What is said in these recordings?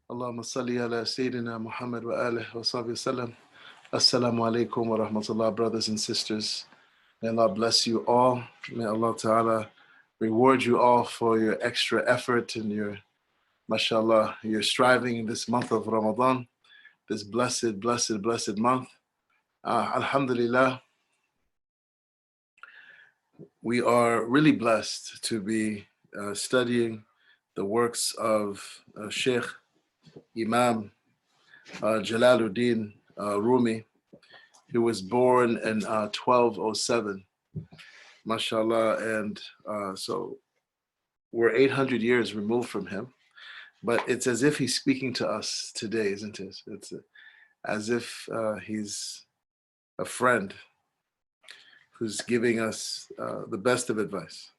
Allahumma salli ala Sayyidina Muhammad wa alihi wa sahbihi wasallam. Assalamu alaikum wa rahmatullah, brothers and sisters. May Allah bless you all. May Allah Ta'ala reward you all for your extra effort and your, mashallah, your striving in this month of Ramadan, this blessed month. Alhamdulillah, we are really blessed to be studying the works of Sheikh Imam Jalaluddin Rumi, who was born in 1207, mashallah, and so we're 800 years removed from him, but it's as if he's speaking to us today, isn't it? It's as if he's a friend who's giving us the best of advice.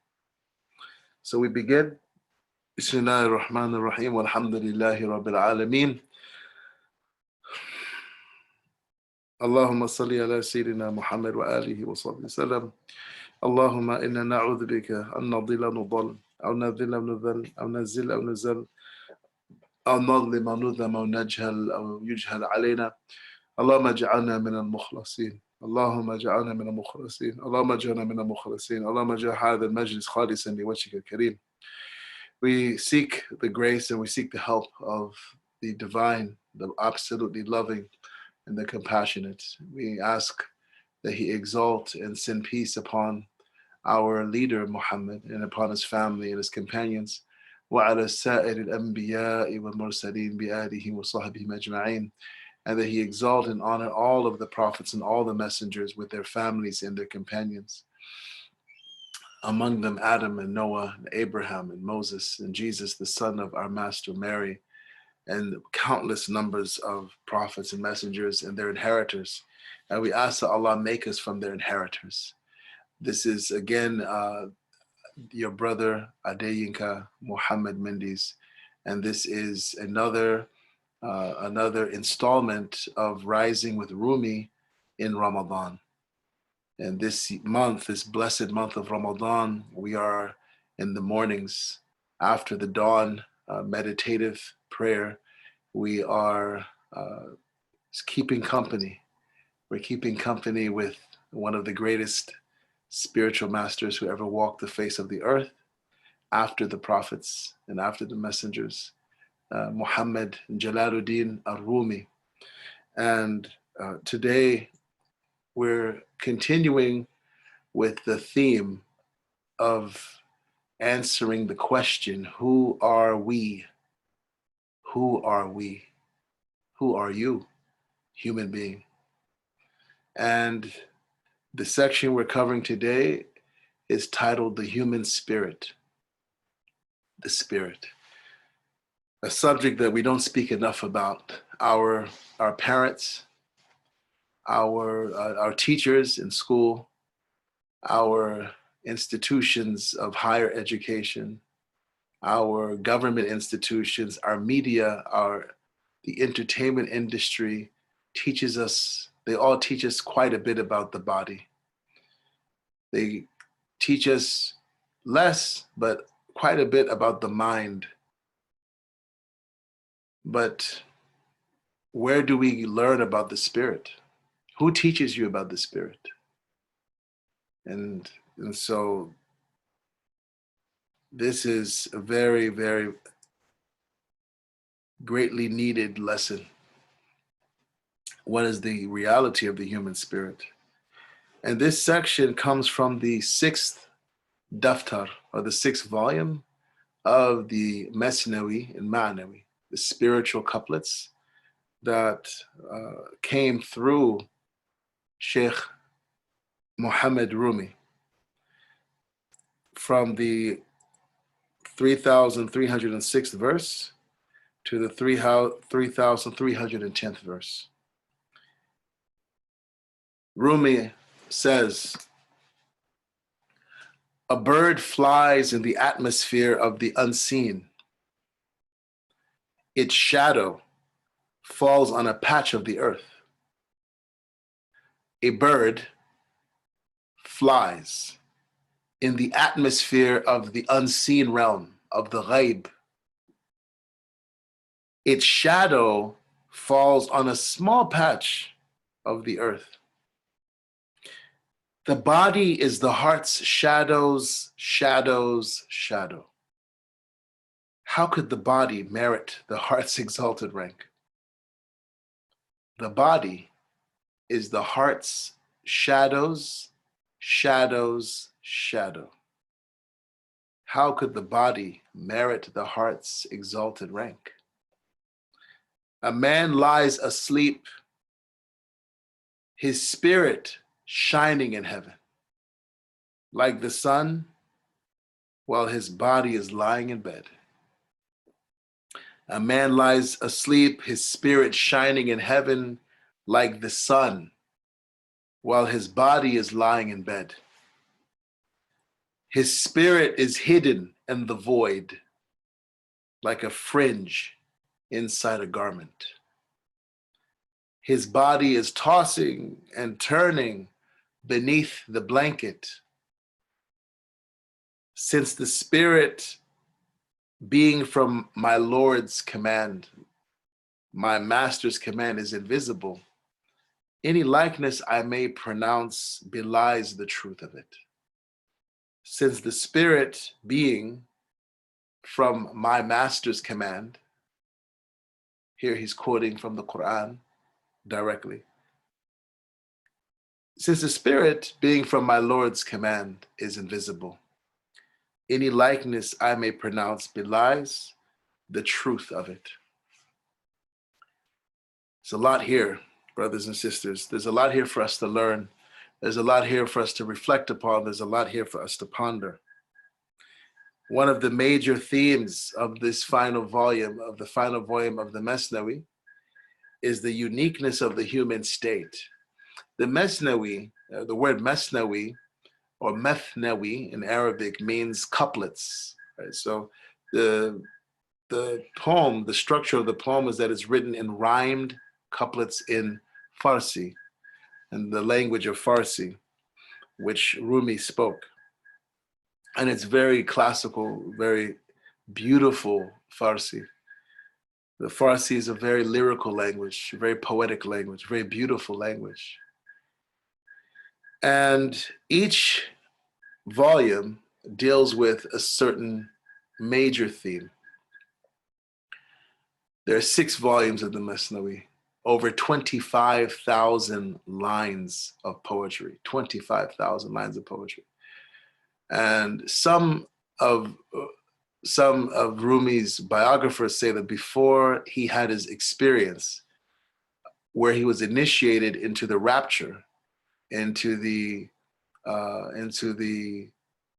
So we begin. Bismillahir Rahmanir Rahim, walhamdulillahi Rabbil Alameen. اللهم صل على سيدنا محمد وآله وصحبه وسلم. اللهم إنا نعوذ بك أن نضل نضل أو نذل نذل أو نزل أو نزل أو نظلم نظلم أو نجهل أو يجهل علينا. اللهم اجعلنا من المخلصين. اللهم اجعلنا من المخلصين. اللهم اجعلنا من المخلصين. اللهم اجعل هذا المجلس خالصا لوجهك الكريم. We seek the grace and we seek the help of the divine, the absolutely loving, and the compassionate. We ask that he exalt and send peace upon our leader Muhammad and upon his family and his companions. وعلى سائر الأنبياء والمرسلين بآله وصحبه أجمعين. And that he exalt and honor all of the prophets and all the messengers with their families and their companions. Among them Adam and Noah and Abraham and Moses and Jesus, the son of our master Mary, and countless numbers of prophets and messengers and their inheritors. And we ask that Allah make us from their inheritors. This is again your brother Adeyinka Mendes, and this is another installment of Rising with Rumi in Ramadan. And this month, this blessed month of Ramadan, we are in the mornings after the dawn meditative prayer. We are keeping company. We're keeping company with one of the greatest spiritual masters who ever walked the face of the earth after the prophets and after the messengers, Muhammad Jalaluddin Rumi. And today we're continuing with the theme of answering the question, who are we? Who are we? Who are you, human being? And the section we're covering today is titled The Human Spirit. The Spirit. A subject that we don't speak enough about. Our parents, our teachers in school, our institutions of higher education, our government institutions, our media, the entertainment industry teaches us, they all teach us quite a bit about the body. They teach us less, but quite a bit about the mind. But where do we learn about the spirit? Who teaches you about the spirit? And so this is a very, very greatly needed lesson. What is the reality of the human spirit? And this section comes from the 6th daftar, or the 6th volume of the Mesnawi and Ma'nawi, the spiritual couplets that came through Sheikh Muhammad Rumi, from the 3306th verse to the 3310th verse. Rumi says, a bird flies in the atmosphere of the unseen. Its shadow falls on a patch of the earth. A bird flies in the atmosphere of the unseen realm, of the ghaib. its shadow falls on a small patch of the earth. The body is the heart's shadow's shadow. How could the body merit the heart's exalted rank? The body is the heart's shadow's shadow. How could the body merit the heart's exalted rank? A man lies asleep, his spirit shining in heaven, like the sun, while his body is lying in bed. A man lies asleep, his spirit shining in heaven, like the sun, while his body is lying in bed. His spirit is hidden in the void, like a fringe inside a garment. His body is tossing and turning beneath the blanket. Since the spirit, being from my Lord's command, my master's command, is invisible, any likeness I may pronounce belies the truth of it. Since the spirit, being from my master's command, here he's quoting from the Quran directly. Since the spirit, being from my Lord's command, is invisible, any likeness I may pronounce belies the truth of it. There's a lot here, brothers and sisters. There's a lot here for us to learn. There's a lot here for us to reflect upon. There's a lot here for us to ponder. One of the major themes of this final volume, of the Mesnawi, is the uniqueness of the human state. The Mesnawi, the word Mesnawi or Methnawi in Arabic means couplets. Right? So the poem, the structure of the poem is that it's written in rhymed couplets in Farsi, in the language of Farsi, which Rumi spoke. And it's very classical, very beautiful Farsi. The Farsi is a very lyrical language, very poetic language, very beautiful language. And each volume deals with a certain major theme. There are 6 volumes of the Mesnawi, over 25,000 lines of poetry, 25,000 lines of poetry. And some of Rumi's biographers say that before he had his experience where he was initiated into the rapture, into the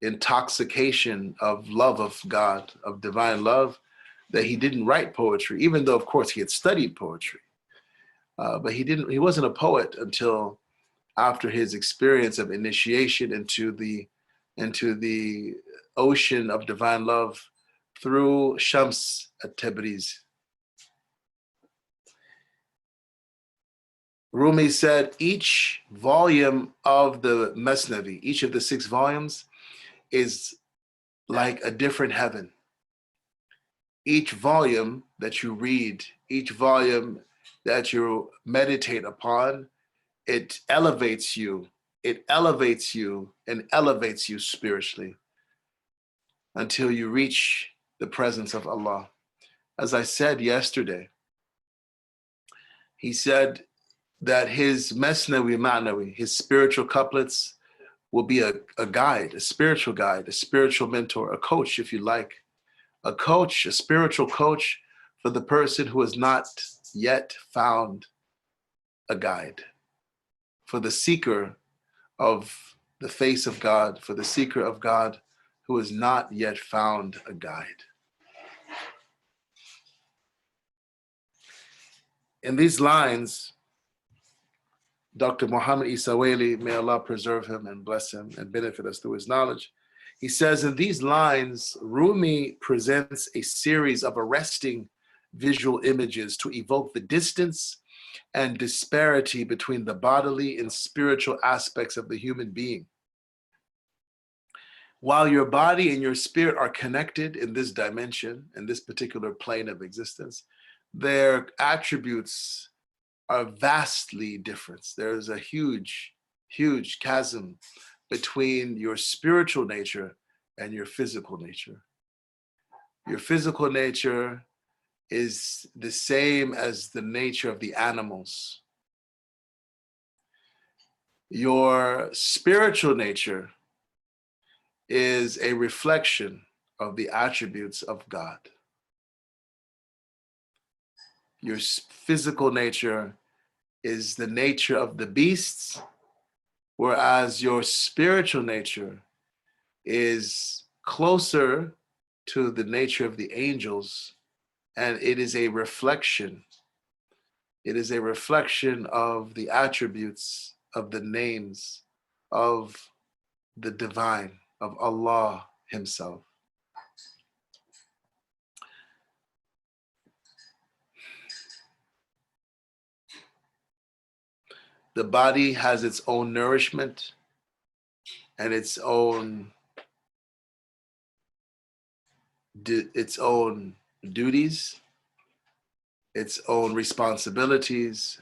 intoxication of love of God, of divine love, that he didn't write poetry, even though of course he had studied poetry. But he wasn't a poet until after his experience of initiation into the ocean of divine love through Shams at Tabriz. Rumi said each volume of the Mesnavi, each of the 6 volumes, is like a different heaven. Each volume that you read, each volume that you meditate upon, it elevates you and elevates you spiritually until you reach the presence of Allah. As I said yesterday, he said that his Mesnawi Ma'nawi, his spiritual couplets, will be a guide, a spiritual mentor, a coach, if you like, a coach, a spiritual coach for the person who has not yet found a guide, for the seeker of the face of God, for the seeker of God who has not yet found a guide. In these lines, Dr. Muhammad Isaweli, may Allah preserve him and bless him and benefit us through his knowledge. He says, in these lines, Rumi presents a series of arresting visual images to evoke the distance and disparity between the bodily and spiritual aspects of the human being. While your body and your spirit are connected in this dimension, in this particular plane of existence, their attributes are vastly different. There's a huge, huge chasm between your spiritual nature and your physical nature. Your physical nature is the same as the nature of the animals. Your spiritual nature is a reflection of the attributes of God. Your physical nature is the nature of the beasts, whereas your spiritual nature is closer to the nature of the angels, and it is a reflection. It is a reflection of the attributes of the names of the divine, of Allah Himself. The body has its own nourishment and its own duties, its own responsibilities,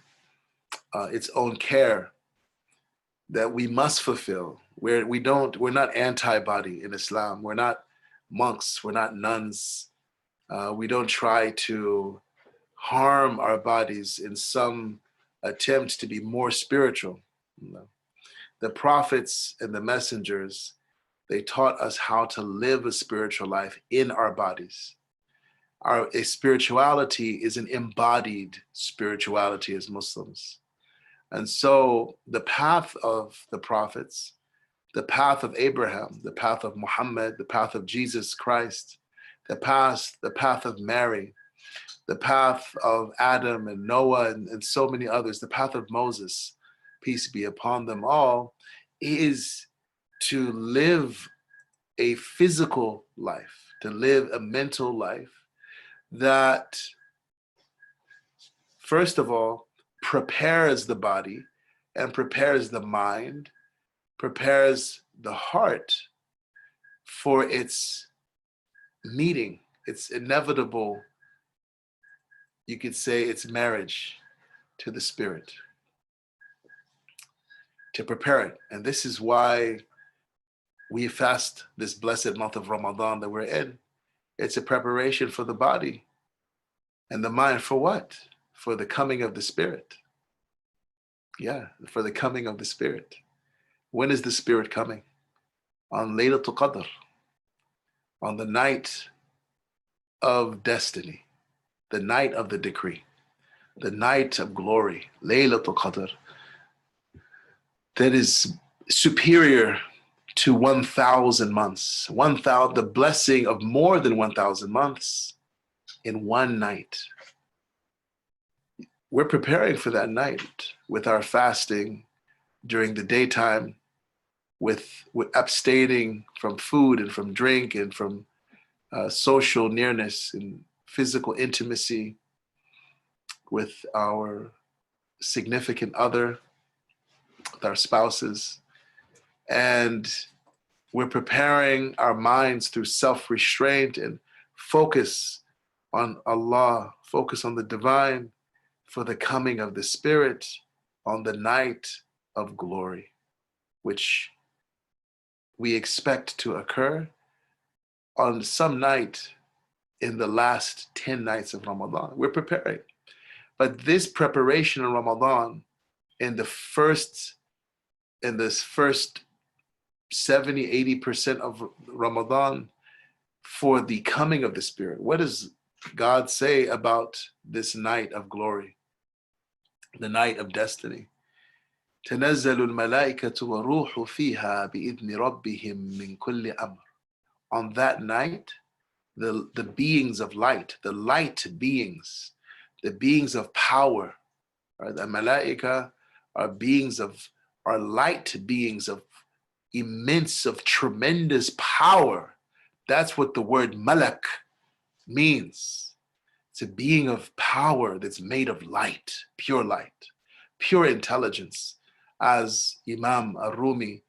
its own care that we must fulfill. We're not anti-body in Islam. We're not monks. We're not nuns. We don't try to harm our bodies in some attempt to be more spiritual. No. The prophets and the messengers, they taught us how to live a spiritual life in our bodies. Our spirituality is an embodied spirituality as Muslims. And so the path of the prophets, the path of Abraham, the path of Muhammad, the path of Jesus Christ, the path of Mary, the path of Adam and Noah and so many others, the path of Moses, peace be upon them all, is to live a physical life, to live a mental life that, first of all, prepares the body and prepares the mind, prepares the heart for its meeting, its inevitable, you could say, its marriage to the spirit, to prepare it. And this is why we fast this blessed month of Ramadan that we're in. It's a preparation for the body and the mind. For what? For the coming of the Spirit. Yeah, for the coming of the Spirit. When is the Spirit coming? On Laylatul Qadr, on the night of destiny, the night of the decree, the night of glory, Laylatul Qadr, that is superior to 1,000 months, the blessing of more than 1,000 months in one night. We're preparing for that night with our fasting during the daytime, with abstaining from food and from drink and from social nearness and physical intimacy with our significant other, with our spouses. And we're preparing our minds through self-restraint and focus on Allah, focus on the divine, for the coming of the Spirit on the night of glory, which we expect to occur on some night in the last 10 nights of Ramadan. We're preparing. But this preparation in Ramadan, in this first 70, 80% of Ramadan, for the coming of the Spirit, what does God say about this night of glory, the night of destiny? تنزل الملائكة والروح فيها بإذن ربهم من كل أمر. On that night, the beings of light, the light beings, the beings of power, right? The malaika are light beings of immense, of tremendous power. That's what the word malak means. It's a being of power that's made of light, pure intelligence, as Imam Rumi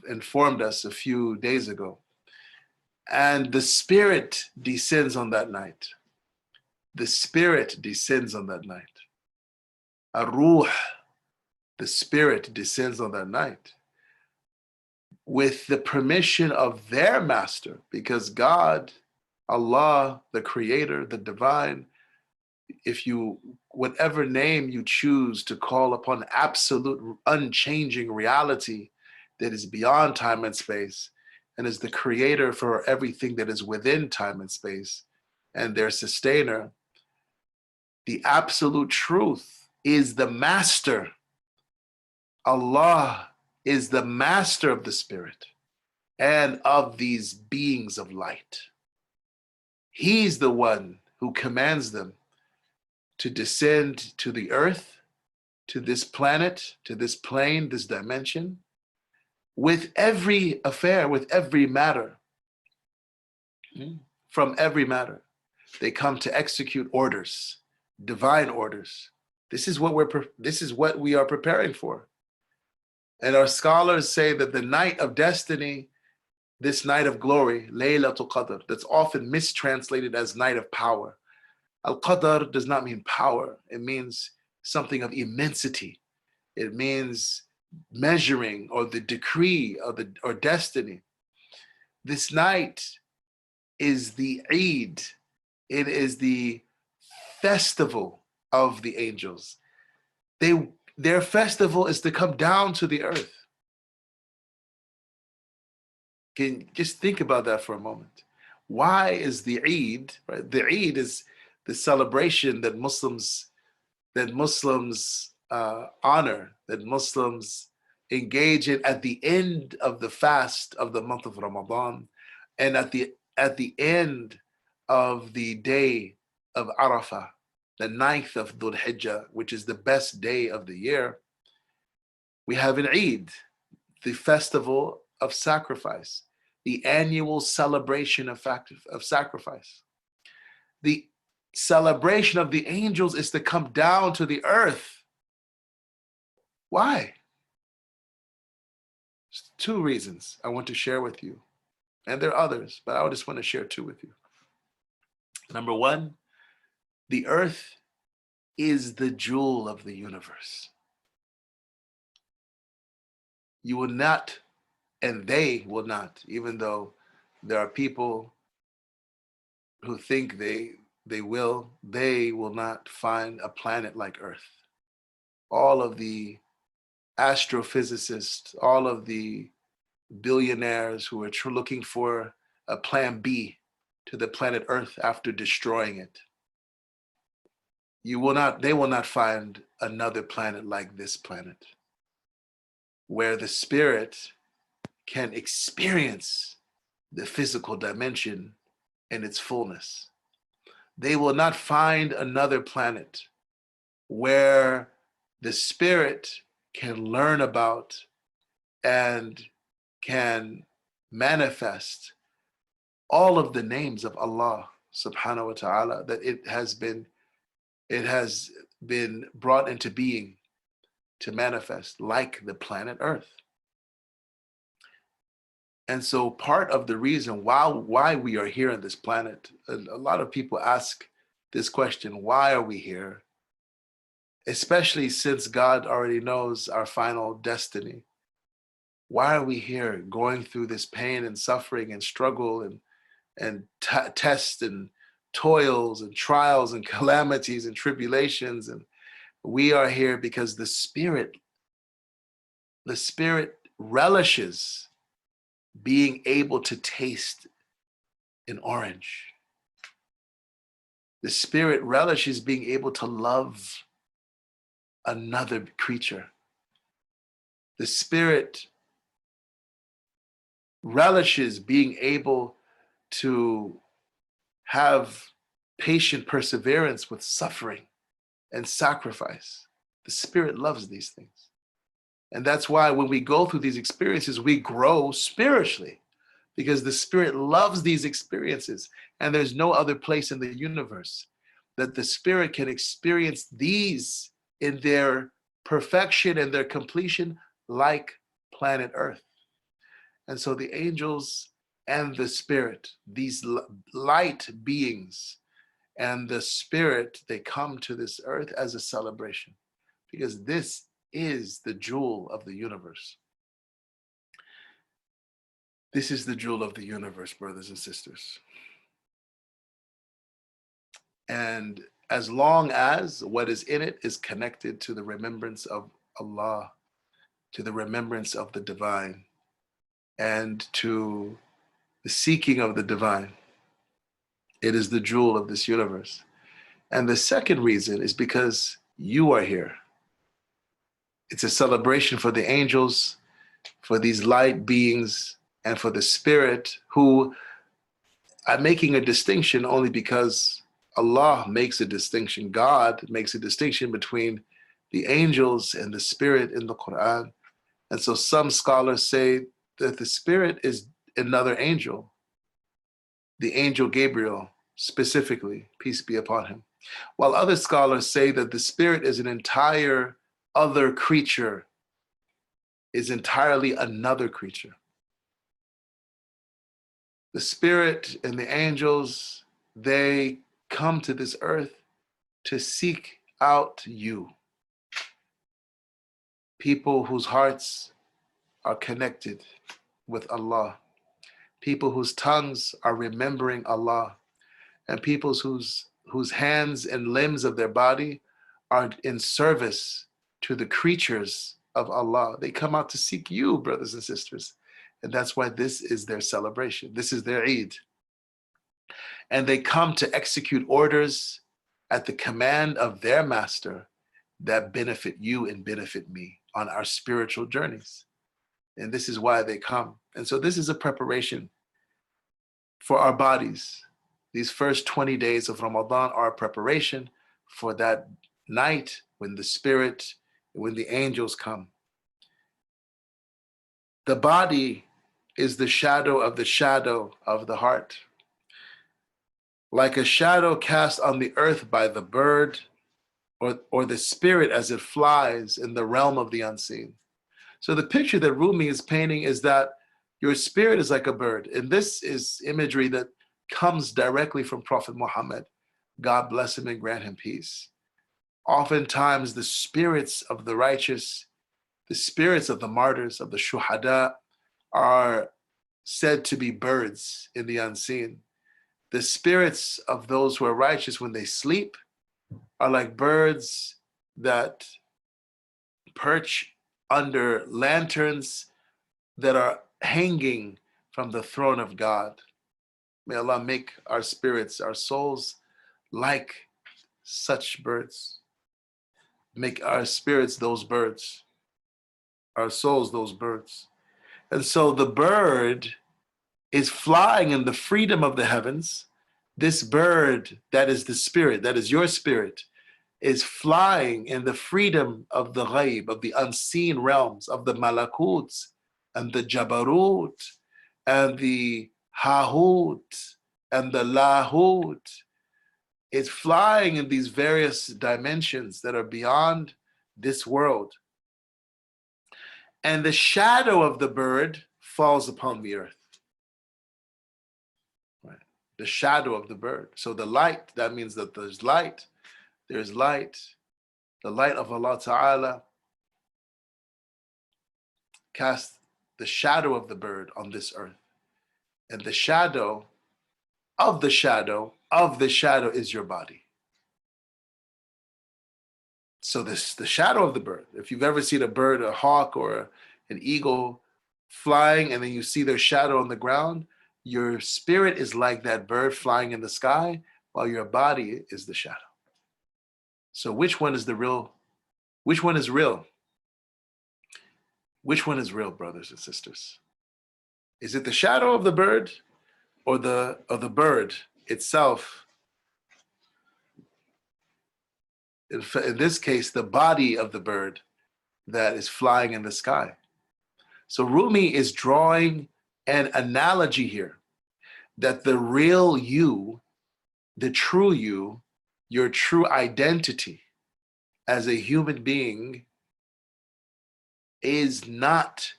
informed us a few days ago. And the Spirit descends on that night. the spirit descends on that night. Ar-Ruh, the spirit descends on that night with the permission of their master, because God, Allah, the creator, the divine, if you, whatever name you choose to call upon absolute unchanging reality that is beyond time and space and is the creator for everything that is within time and space and their sustainer, the absolute truth is the master. Allah is the master of the spirit and of these beings of light. He's the one who commands them to descend to the earth, to this planet, to this plane, this dimension, with every affair, with every matter, from every matter. They come to execute orders, divine orders. This is what we are preparing for. And our scholars say that the night of destiny, this night of glory, Laylatul Qadr, that's often mistranslated as night of power. Al-Qadr does not mean power. It means something of immensity. It means measuring or the decree or destiny. This night is the Eid. It is the festival of the angels. Their festival is to come down to the earth. Can you just think about that for a moment? Why is the Eid, right? The Eid is the celebration that Muslims honor, that Muslims engage in at the end of the fast of the month of Ramadan, and at the end of the day of Arafah, the 9th of Dhul Hijjah, which is the best day of the year. We have an Eid, the festival of sacrifice, the annual celebration of sacrifice. The celebration of the angels is to come down to the earth. Why? There's 2 reasons I want to share with you. And there are others, but I just want to share 2 with you. Number 1, the earth is the jewel of the universe. You will not, and they will not, even though there are people who think they will not find a planet like Earth. All of the astrophysicists, all of the billionaires who are looking for a plan B to the planet Earth after destroying it, they will not find another planet like this planet, where the spirit can experience the physical dimension in its fullness. They will not find another planet where the spirit can learn about and can manifest all of the names of Allah subhanahu wa ta'ala, that it has been brought into being to manifest, like the planet Earth. And so part of the reason why we are here on this planet, a lot of people ask this question: why are we here? Especially since God already knows our final destiny. Why are we here going through this pain and suffering and struggle and tests and toils and trials and calamities and tribulations? And we are here because the spirit relishes being able to taste an orange. The spirit relishes being able to love another creature. The spirit relishes being able to have patient perseverance with suffering and sacrifice. The spirit loves these things. And that's why when we go through these experiences, we grow spiritually, because the spirit loves these experiences. And there's no other place in the universe that the spirit can experience these in their perfection and their completion like planet Earth. And so the angels and the spirit, these light beings, And the spirit, they come to this earth as a celebration, because this is the jewel of the universe. This is the jewel of the universe, brothers and sisters. And as long as what is in it is connected to the remembrance of Allah, to the remembrance of the divine, and to the seeking of the divine, it is the jewel of this universe. And the second reason is because you are here. It's a celebration for the angels, for these light beings, and for the spirit, who I'm making a distinction only because Allah makes a distinction. God makes a distinction between the angels and the spirit in the Quran. And so some scholars say that the spirit is another angel, the angel Gabriel specifically, peace be upon him. While other scholars say that the spirit is an entire other creature, is entirely another creature. The spirit and the angels, they come to this earth to seek out you. People whose hearts are connected with Allah. People whose tongues are remembering Allah. And people whose hands and limbs of their body are in service to the creatures of Allah. They come out to seek you, brothers and sisters. And that's why this is their celebration. This is their Eid. And they come to execute orders at the command of their master that benefit you and benefit me on our spiritual journeys. And this is why they come. And so this is a preparation for our bodies. These first 20 days of Ramadan are a preparation for that night when the spirit, when the angels come. The body is the shadow of the heart. Like a shadow cast on the earth by the bird, or the spirit as it flies in the realm of the unseen. So the picture that Rumi is painting is that your spirit is like a bird. And this is imagery that comes directly from Prophet Muhammad. God bless him and grant him peace. Oftentimes the spirits of the righteous, the spirits of the martyrs, of the shuhada, are said to be birds in the unseen. The spirits of those who are righteous, when they sleep, are like birds that perch under lanterns that are hanging from the throne of God. May Allah make our spirits, our souls, like such birds. Make our spirits those birds, our souls those birds. And so the bird is flying in the freedom of the heavens. This bird that is the spirit, that is your spirit, is flying in the freedom of the ghaib, of the unseen realms, of the malakuts and the jabarut and the hahut and the lahut. It's flying in these various dimensions that are beyond this world. And the shadow of the bird falls upon the earth. Right? The shadow of the bird. So the light, that means that there's light. There's light. The light of Allah Ta'ala casts the shadow of the bird on this earth. And the shadow of the shadow of the shadow is your body. So this, the shadow of the bird, if you've ever seen a bird, a hawk or an eagle flying, and then you see their shadow on the ground, your spirit is like that bird flying in the sky, while your body is the shadow. So which one is the real? Which one is real? Which one is real, brothers and sisters? Is it the shadow of the bird, or the bird itself? In this case, the body of the bird that is flying in the sky. So Rumi is drawing an analogy here that the real you, the true you, your true identity as a human being is not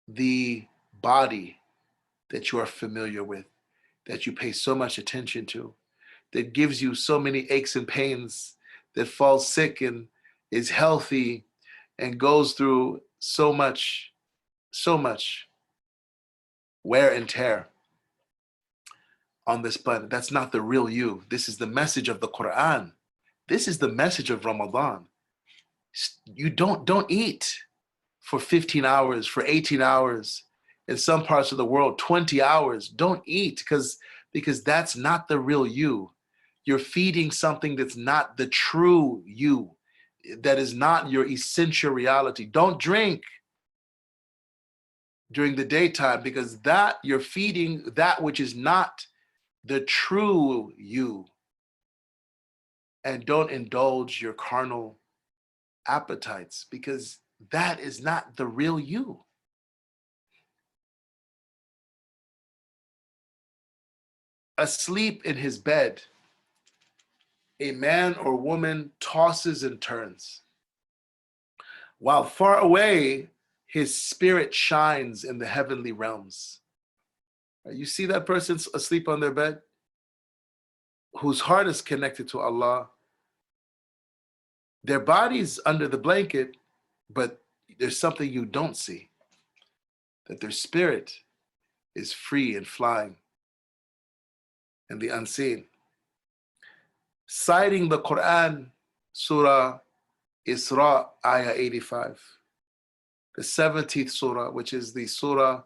the body that you are familiar with, that you pay so much attention to. that gives you so many aches and pains, that falls sick and is healthy and goes through so much wear and tear on this planet. That's not the real you. This is the message of the Quran. This is the message of Ramadan. You don't eat for 15 hours, for 18 hours, in some parts of the world, 20 hours. Don't eat because that's not the real you. You're feeding something that's not the true you, that is not your essential reality. Don't drink during the daytime, because that you're feeding that which is not the true you. And don't indulge your carnal appetites, because that is not the real you. Asleep in his bed, a man or woman tosses and turns, while far away his spirit shines in the heavenly realms. You see that person asleep on their bed, whose heart is connected to Allah. Their body's under the blanket, but there's something you don't see, that their spirit is free and flying in the unseen. Citing the Quran, Surah Isra, Ayah 85, the 17th Surah, which is the Surah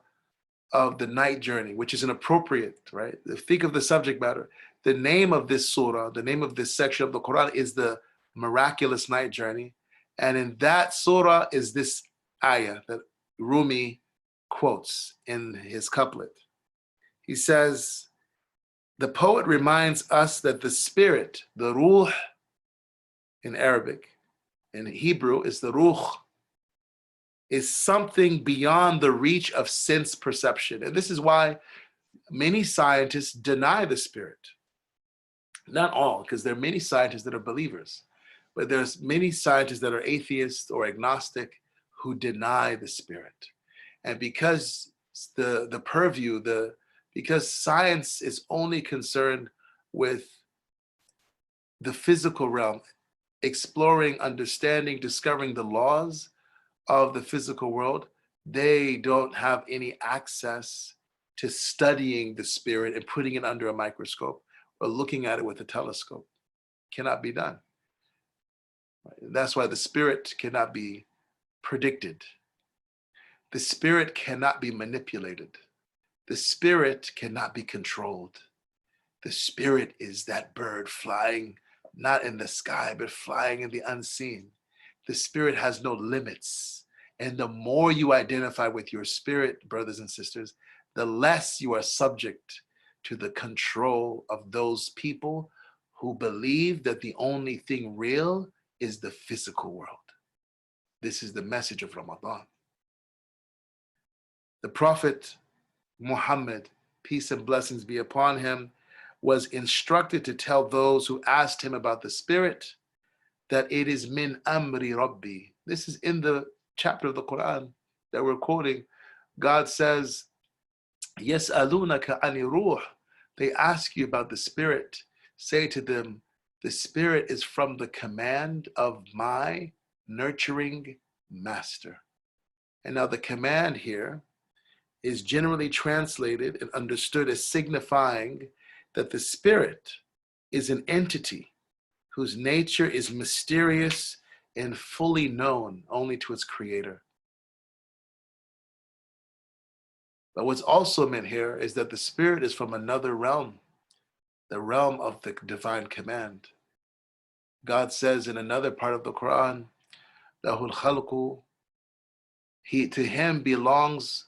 of the night journey, which is inappropriate, right? Think of the subject matter. The name of this Surah, the name of this section of the Quran is the miraculous night journey. And in that Surah is this ayah that Rumi quotes in his couplet. He says, the poet reminds us that the spirit, the ruh in Arabic, in Hebrew is the ruh, is something beyond the reach of sense perception. And this is why many scientists deny the spirit. Not all, because there are many scientists that are believers, but there's many scientists that are atheists or agnostic who deny the spirit. And because the purview, because science is only concerned with the physical realm, exploring, understanding, discovering the laws of the physical world, they don't have any access to studying the spirit and putting it under a microscope or looking at it with a telescope. Cannot be done. That's why the spirit cannot be predicted. The spirit cannot be manipulated. The spirit cannot be controlled. The spirit is that bird flying, not in the sky, but flying in the unseen. The spirit has no limits. And the more you identify with your spirit, brothers and sisters, the less you are subject to the control of those people who believe that the only thing real is the physical world. This is the message of Ramadan. The Prophet Muhammad, peace and blessings be upon him, was instructed to tell those who asked him about the spirit that it is min amri rabbi. This is in the chapter of the Quran that we're quoting. God says, yas'alunaka ani ruh. They ask you about the spirit. Say to them, the spirit is from the command of my nurturing master. And now the command here is generally translated and understood as signifying that the spirit is an entity whose nature is mysterious and fully known only to its creator. But what's also meant here is that the spirit is from another realm, the realm of the divine command. God says in another part of the Quran, Lahul khalqu, to him belongs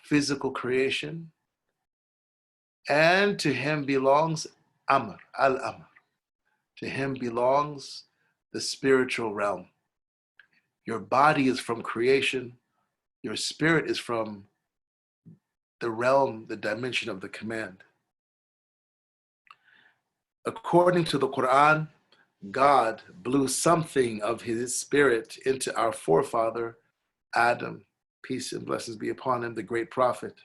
physical creation, and to him belongs Amr, al-Amr. To him belongs the spiritual realm. Your body is from creation. Your spirit is from the realm, the dimension of the command. According to the Quran, God blew something of his spirit into our forefather, Adam, peace and blessings be upon him, the great prophet,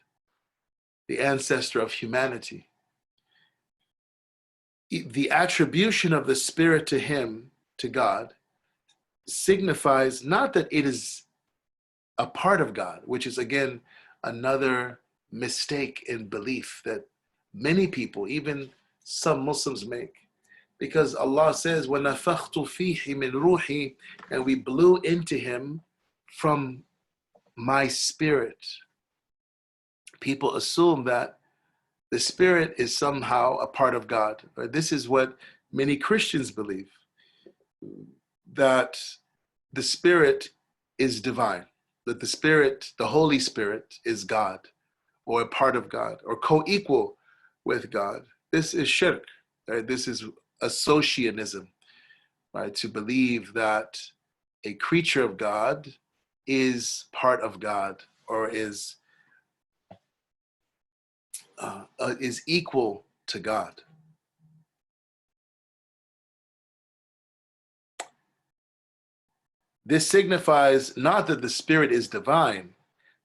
the ancestor of humanity. the attribution of the Spirit to him, to God, signifies not that it is a part of God, which is again another mistake in belief that many people, even some Muslims, make. Because Allah says, وَنَفَخْتُ فِيهِ مِنْ رُوحِي, and we blew into him from my spirit. People assume that the Spirit is somehow a part of God. This is what many Christians believe, that the Spirit is divine, that the Spirit, the Holy Spirit, is God, or a part of God, or co-equal with God. This is shirk. Right? This is associanism, right? To believe that a creature of God is part of God, or is equal to God. This signifies not that the Spirit is divine,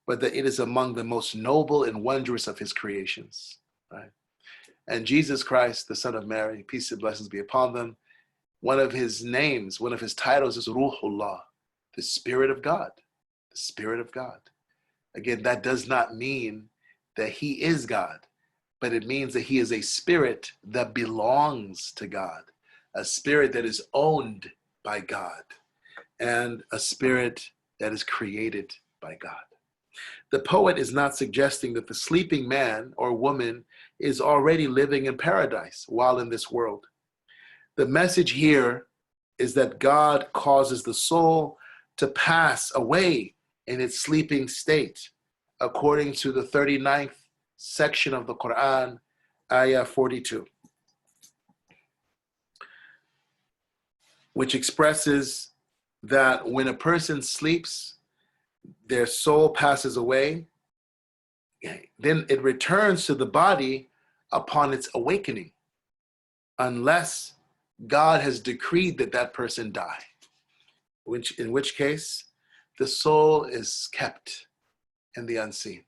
but that it is among the most noble and wondrous of his creations. Right? And Jesus Christ, the Son of Mary, peace and blessings be upon them, one of his names, one of his titles is Ruhullah, the Spirit of God. The Spirit of God. Again, that does not mean that he is God, but it means that he is a spirit that belongs to God, a spirit that is owned by God, and a spirit that is created by God. The poet is not suggesting that the sleeping man or woman is already living in paradise while in this world. The message here is that God causes the soul to pass away in its sleeping state, according to the 39th section of the Quran, ayah 42, which expresses that when a person sleeps, their soul passes away, then it returns to the body upon its awakening, unless God has decreed that that person die, in which case the soul is kept in the unseen.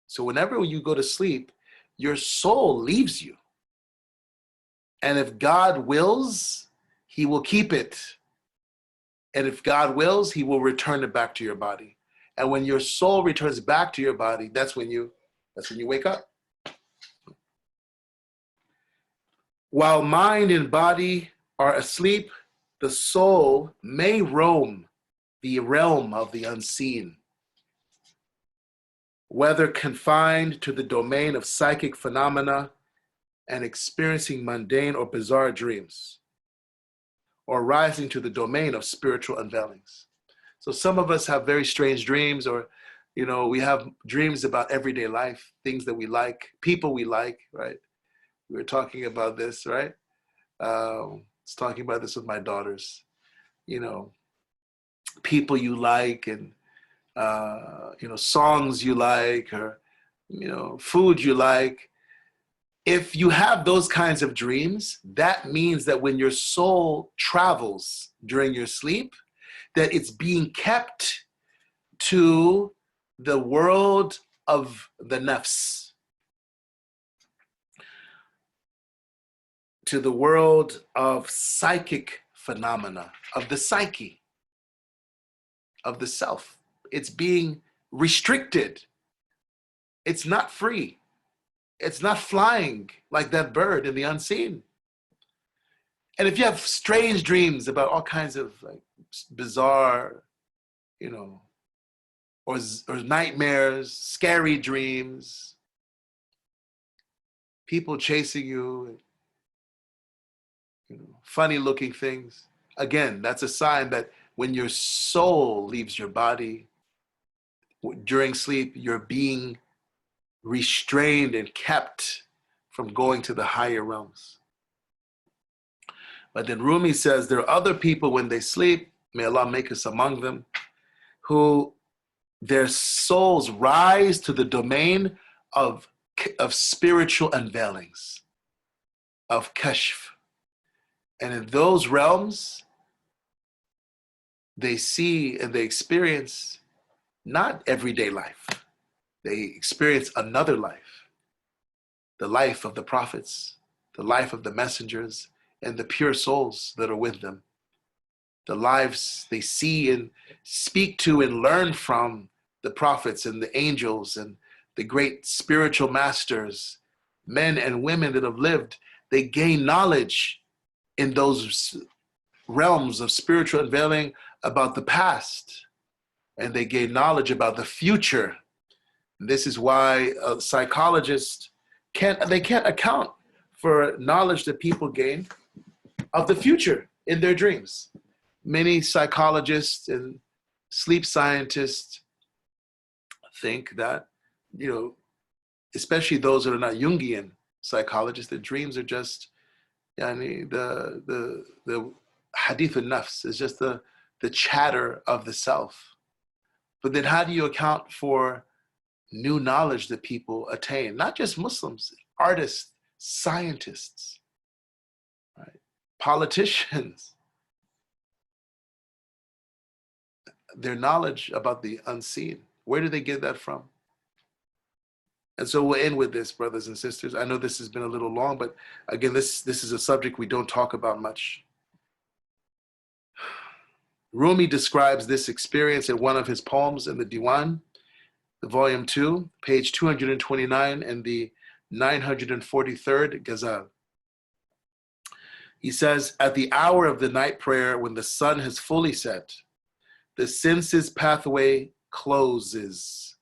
So whenever you go to sleep, your soul leaves you. And if God wills, he will keep it. And if God wills, he will return it back to your body. And when your soul returns back to your body, that's when you wake up. While mind and body are asleep, the soul may roam the realm of the unseen, whether confined to the domain of psychic phenomena and experiencing mundane or bizarre dreams, or rising to the domain of spiritual unveilings. So some of us have very strange dreams, or we have dreams about everyday life, things that we like, people we like, right? We were talking about this, right? I was talking about this with my daughters. People you like, and songs you like, or food you like. If you have those kinds of dreams, that means that when your soul travels during your sleep, that it's being kept to the world of the nafs, to the world of psychic phenomena, of the psyche, of the self. It's being restricted. It's not free. It's not flying like that bird in the unseen. And if you have strange dreams about all kinds of bizarre, or nightmares, scary dreams, people chasing you, funny looking things, again, that's a sign that when your soul leaves your body during sleep, you're being restrained and kept from going to the higher realms. But then Rumi says there are other people when they sleep, may Allah make us among them, who their souls rise to the domain of spiritual unveilings, of kashf. And in those realms, they see and they experience not everyday life. They experience another life, the life of the prophets, the life of the messengers, and the pure souls that are with them. The lives they see and speak to and learn from the prophets and the angels and the great spiritual masters, men and women that have lived. They gain knowledge in those realms of spiritual unveiling about the past, and they gain knowledge about the future. This is why a psychologist can't account for knowledge that people gain of the future in their dreams. Many psychologists and sleep scientists think that, especially those that are not Jungian psychologists, that dreams are just the hadith al-nafs, is just the chatter of the self. But then how do you account for new knowledge that people attain? Not just Muslims, artists, scientists, right? Politicians. Their knowledge about the unseen, where do they get that from? And so we'll end with this, brothers and sisters. I know this has been a little long, but again, this is a subject we don't talk about much. Rumi describes this experience in one of his poems in the Diwan, volume 2, page 229, and the 943rd ghazal. He says, at the hour of the night prayer, when the sun has fully set, the senses pathway closes.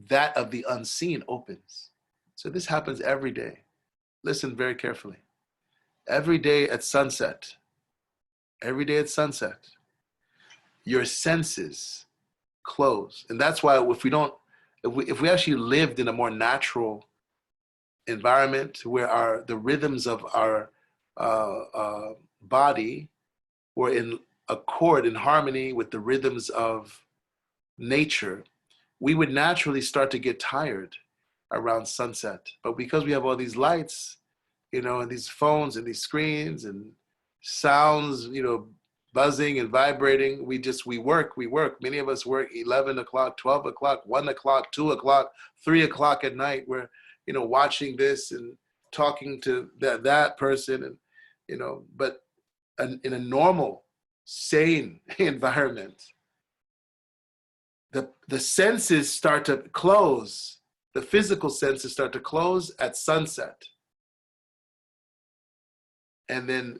That of the unseen opens. So this happens every day. Listen very carefully. Every day at sunset, your senses close. And that's why if we actually lived in a more natural environment where the rhythms of our body were in accord, in harmony with the rhythms of nature, we would naturally start to get tired around sunset. But because we have all these lights, and these phones and these screens and sounds, buzzing and vibrating, we work. Many of us work 11 o'clock, 12 o'clock, 1 o'clock, 2 o'clock, 3 o'clock at night. We're, watching this and talking to that person, and, but in a normal, sane environment, the senses start to close. The physical senses start to close at sunset. And then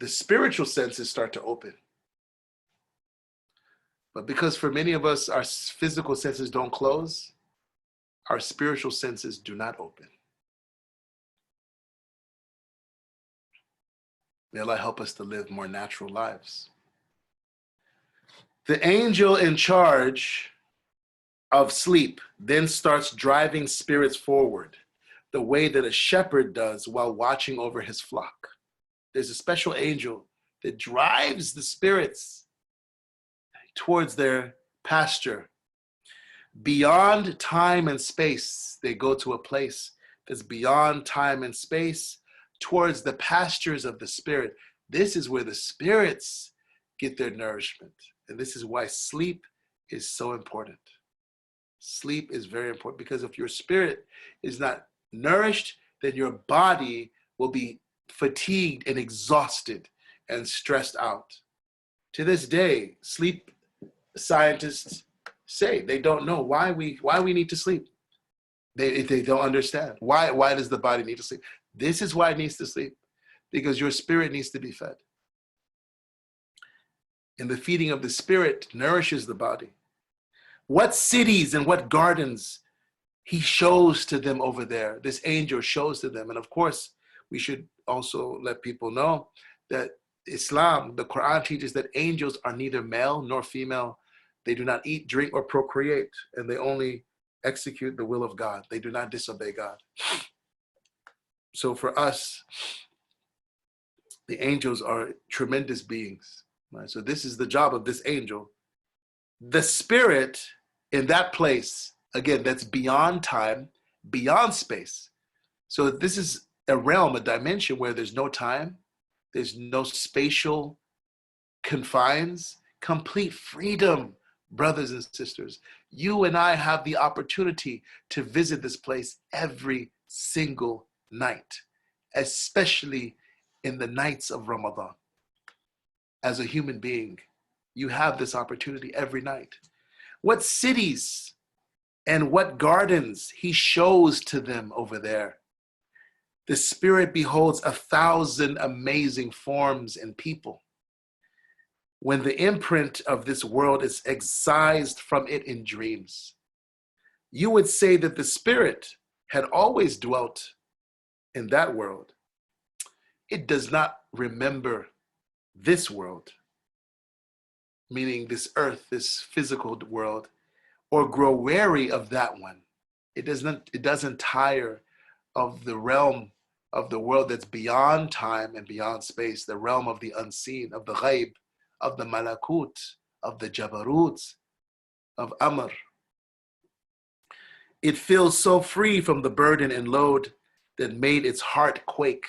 the spiritual senses start to open. But because for many of us, our physical senses don't close, our spiritual senses do not open. May Allah help us to live more natural lives. The angel in charge of sleep then starts driving spirits forward the way that a shepherd does while watching over his flock. There's a special angel that drives the spirits towards their pasture. Beyond time and space, they go to a place that's beyond time and space towards the pastures of the spirit. This is where the spirits get their nourishment. And this is why sleep is so important. Sleep is very important, because if your spirit is not nourished, then your body will be fatigued and exhausted and stressed out. To this day, sleep scientists say they don't know why we need to sleep. They don't understand. Why does the body need to sleep? This is why it needs to sleep, because your spirit needs to be fed. And the feeding of the spirit nourishes the body. What cities and what gardens he shows to them over there. This angel shows to them. And of course, we should also let people know that Islam, the Quran teaches that angels are neither male nor female. They do not eat, drink, or procreate, and they only execute the will of God. They do not disobey God. So for us, the angels are tremendous beings. Right? So this is the job of this angel. The spirit in that place, again, that's beyond time, beyond space. So this is a realm, a dimension where there's no time, there's no spatial confines, complete freedom, brothers and sisters. You and I have the opportunity to visit this place every single night. especially in the nights of Ramadan. As a human being, you have this opportunity every night. What cities and what gardens he shows to them over there. The Spirit beholds 1,000 amazing forms and people. When the imprint of this world is excised from it in dreams, you would say that the Spirit had always dwelt in that world. It does not remember this world, meaning this earth, this physical world, or grow weary of that one. It doesn't tire of the realm of the world that's beyond time and beyond space, the realm of the unseen, of the ghaib, of the malakut, of the jabarut, of amr. It feels so free from the burden and load that made its heart quake.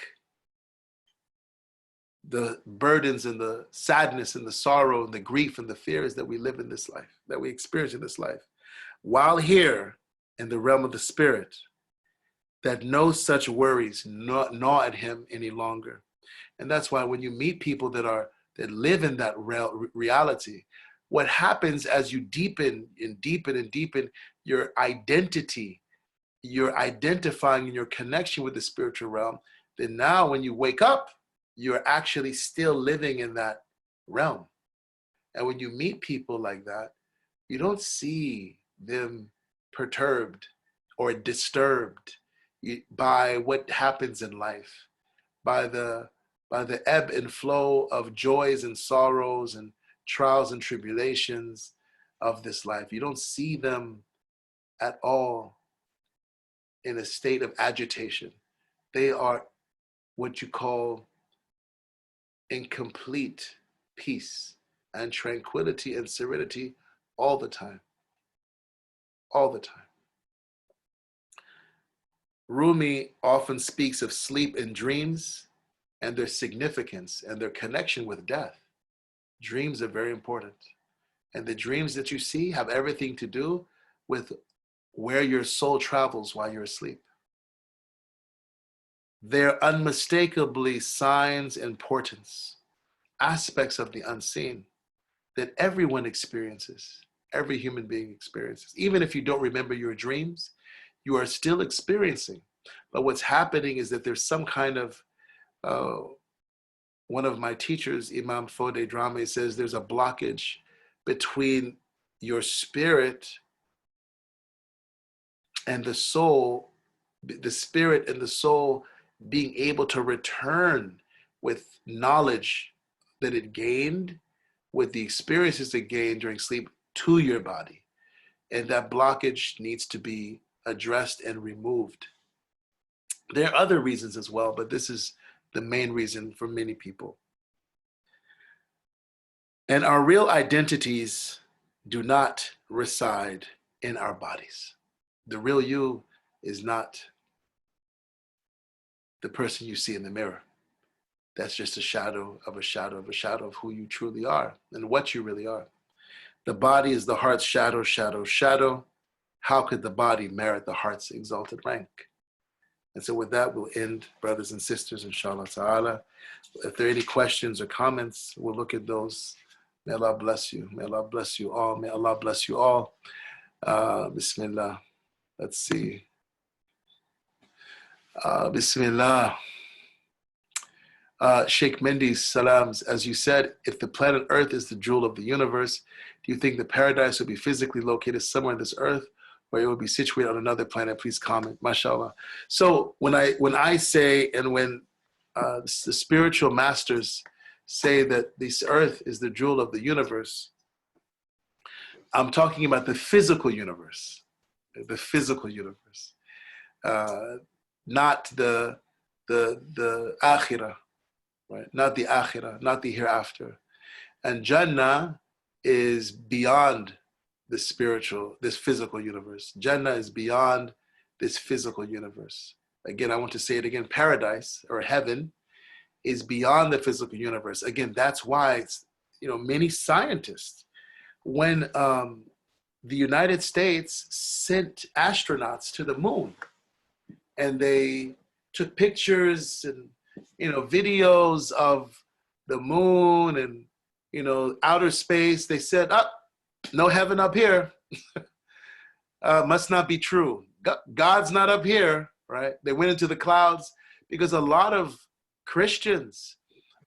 The burdens and the sadness and the sorrow and the grief and the fears that we live in this life, that we experience in this life. While here in the realm of the Spirit, that no such worries gnaw at him any longer. And that's why when you meet people that live in that reality, what happens as you deepen and deepen and deepen your identity, you're identifying in your connection with the spiritual realm, then now when you wake up, you're actually still living in that realm. And when you meet people like that, you don't see them perturbed or disturbed by what happens in life, by the ebb and flow of joys and sorrows and trials and tribulations of this life. You don't see them at all in a state of agitation. They are what you call in complete peace and tranquility and serenity all the time. All the time. Rumi often speaks of sleep and dreams and their significance and their connection with death. Dreams are very important. And the dreams that you see have everything to do with where your soul travels while you're asleep. They're unmistakably signs and portents, aspects of the unseen that everyone experiences, every human being experiences. Even if you don't remember your dreams, you are still experiencing. But what's happening is that there's some kind of, one of my teachers, Imam Fode Drame, says there's a blockage between your spirit and the soul, the spirit and the soul being able to return with knowledge that it gained, with the experiences it gained during sleep to your body. And that blockage needs to be addressed and removed. There are other reasons as well, but this is the main reason for many people. And our real identities do not reside in our bodies. The real you is not the person you see in the mirror. That's just a shadow of a shadow of a shadow of who you truly are and what you really are. The body is the heart's shadow, shadow, shadow. How could the body merit the heart's exalted rank? And so with that, we'll end, brothers and sisters, inshallah ta'ala. If there are any questions or comments, we'll look at those. May Allah bless you. May Allah bless you all. May Allah bless you all. Bismillah. Let's see. Bismillah. Sheikh Mendes, salams. As you said, if the planet Earth is the jewel of the universe, do you think the paradise will be physically located somewhere on this earth, or it will be situated on another planet? Please comment. MashaAllah. So when I say, and when the spiritual masters say that this earth is the jewel of the universe, I'm talking about the physical universe. The physical universe. Not the akhirah. Right? Not the akhirah, not the hereafter. And Jannah is beyond this physical universe. Jannah is beyond this physical universe. Again, I want to say it again, paradise or heaven is beyond the physical universe. Again, that's why it's, many scientists, when the United States sent astronauts to the moon, and they took pictures and, videos of the moon and, outer space. They said, no heaven up here. Must not be true. God's not up here, right? They went into the clouds because a lot of Christians,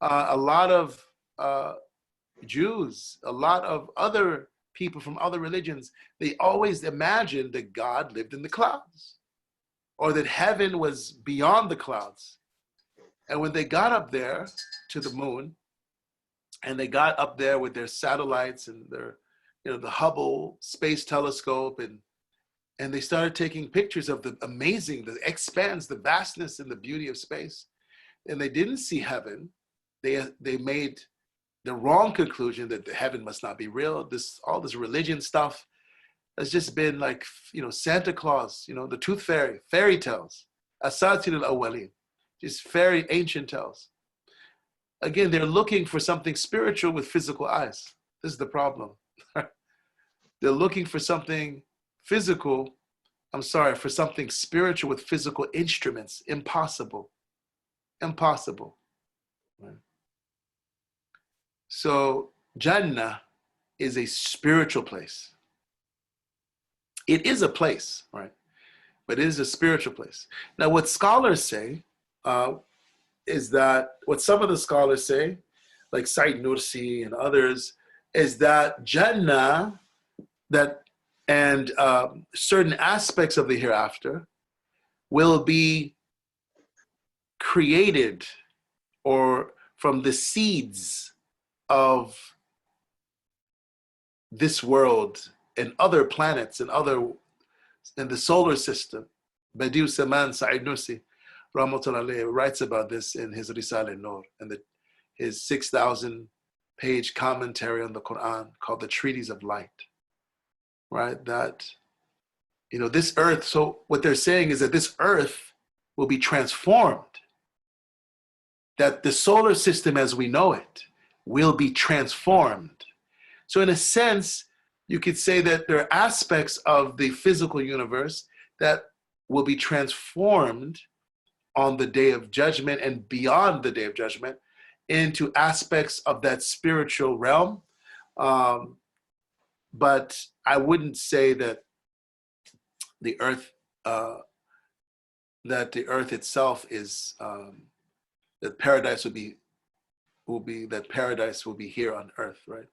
a lot of Jews, a lot of other people from other religions, they always imagined that God lived in the clouds or that heaven was beyond the clouds. And when they got up there to the moon, and they got up there with their satellites and their, the Hubble Space Telescope, and they started taking pictures of the amazing, the expanse, the vastness and the beauty of space. And they didn't see heaven. They made the wrong conclusion that the heaven must not be real. All this religion stuff has just been like, Santa Claus, the tooth fairy, fairy tales, asatir al-awwalin, just fairy ancient tales. Again, they're looking for something spiritual with physical eyes. This is the problem. They're looking for something physical, for something spiritual with physical instruments. Impossible. Impossible. Right? So Jannah is a spiritual place. It is a place, right? But it is a spiritual place. Now, what scholars say is that, what some of the scholars say, like Said Nursi and others, is that Jannah, and certain aspects of the hereafter will be created or from the seeds of this world and other planets and in the solar system. Badiou Saman Said Nursi Rahmatullah writes about this in his Risale Nur and his 6,000-page commentary on the Quran called the Treatise of Light. Right? That, this earth, so what they're saying is that this earth will be transformed. That the solar system as we know it will be transformed. So in a sense, you could say that there are aspects of the physical universe that will be transformed on the day of judgment and beyond the day of judgment into aspects of that spiritual realm. But I wouldn't say that the earth itself is that paradise that paradise will be here on earth, right?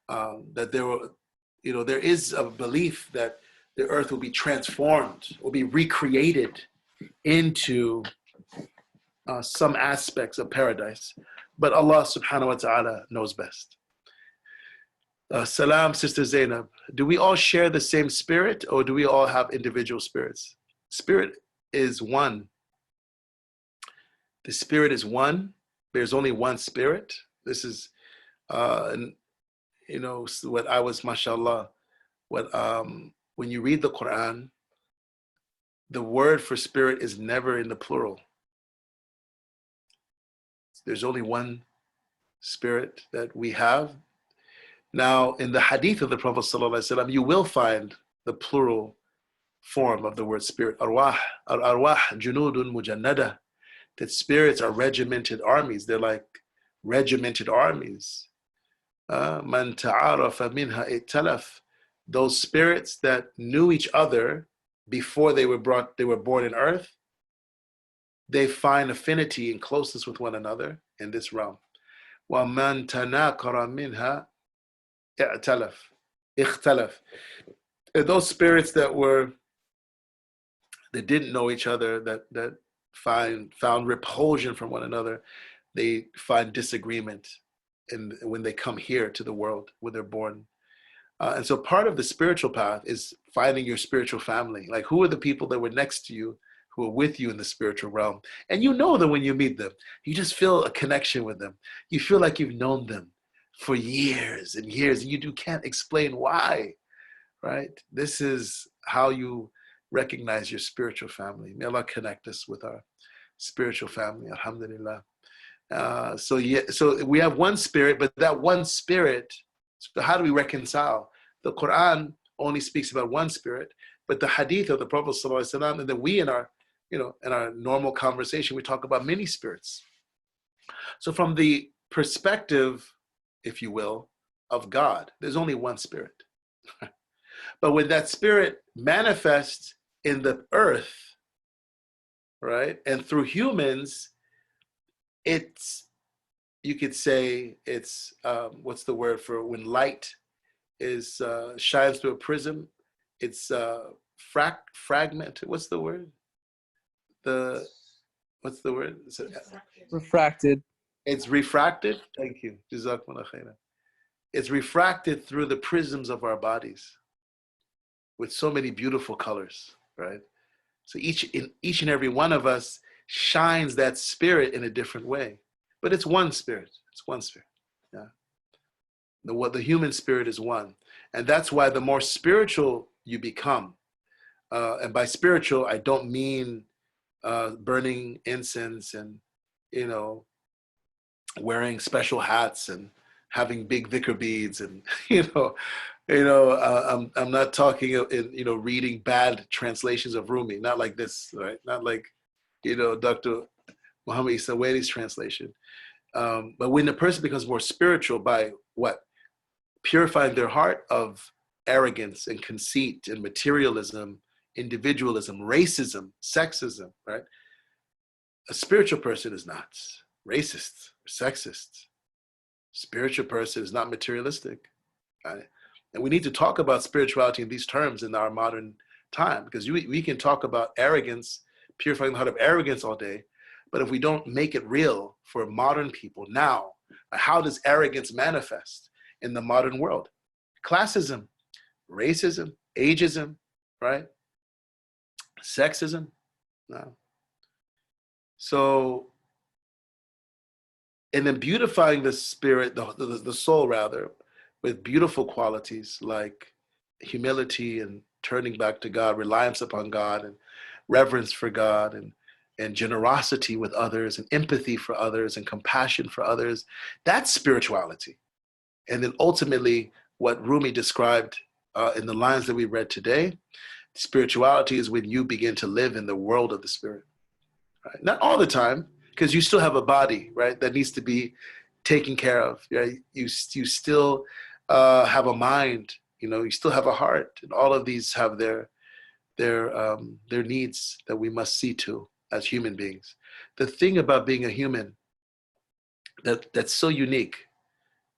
That there is a belief that the earth will be transformed, will be recreated into some aspects of paradise. But Allah subhanahu wa ta'ala knows best. Salam, Sister Zainab. Do we all share the same spirit, or do we all have individual spirits? Spirit is one. The spirit is one. There's only one spirit. This is, what I was, mashallah, when you read the Quran, the word for spirit is never in the plural. There's only one spirit that we have. Now, in the hadith of the Prophet ﷺ, you will find the plural form of the word spirit. Arwah, junudun mujannada. That spirits are regimented armies. They're like regimented armies. Man ta'arafa minha ittalaf. Those spirits that knew each other before they were born in earth, they find affinity and closeness with one another in this realm. Wa man tanakara minha ikhtalaf. Those spirits that didn't know each other, that found repulsion from one another, they find disagreement when they come here to the world, when they're born. And so part of the spiritual path is finding your spiritual family. Like, who are the people that were next to you, who are with you in the spiritual realm? And you know them when you meet them. You just feel a connection with them. You feel like you've known them for years and years, and you can't explain why, right? This is how you recognize your spiritual family. May Allah connect us with our spiritual family, alhamdulillah. So we have one spirit, but that one spirit, so how do we reconcile? The Quran only speaks about one spirit, but the hadith of the Prophet ﷺ, and then we in our in our normal conversation, we talk about many spirits. So from the perspective, if you will, of God, there's only one spirit. But when that spirit manifests in the earth, right, and through humans, you could say it's, what's the word for when light is shines through a prism? It's fragment. What's the word? What's the word? Refracted. It's refracted. Thank you. Jazakumullah khairan. It's refracted through the prisms of our bodies with so many beautiful colors, right? So each and every one of us shines that spirit in a different way, but it's one spirit. It's one spirit. Yeah. The human spirit is one, and that's why the more spiritual you become, and by spiritual I don't mean burning incense and wearing special hats and having big vicar beads and I'm not talking in reading bad translations of Rumi, not like this, right? Not like Dr. Muhammad Isawadi's translation. But when the person becomes more spiritual by what? Purifying their heart of arrogance and conceit and materialism, individualism, racism, sexism, right? A spiritual person is not racist or sexist. Spiritual person is not materialistic. Right? And we need to talk about spirituality in these terms in our modern time, because we can talk about arrogance, purifying the heart of arrogance all day, but if we don't make it real for modern people now, how does arrogance manifest in the modern world? Classism, racism, ageism, right? Sexism. No. So, and then beautifying the spirit, the soul rather, with beautiful qualities like humility and turning back to God, reliance upon God, and reverence for God, and generosity with others, and empathy for others, and compassion for others. That's spirituality. And then ultimately, what Rumi described in the lines that we read today, spirituality is when you begin to live in the world of the spirit. Right? Not all the time, because you still have a body, right, that needs to be taken care of. Right? You still have a mind. You still have a heart, and all of these have their needs that we must see to as human beings. The thing about being a human that's so unique,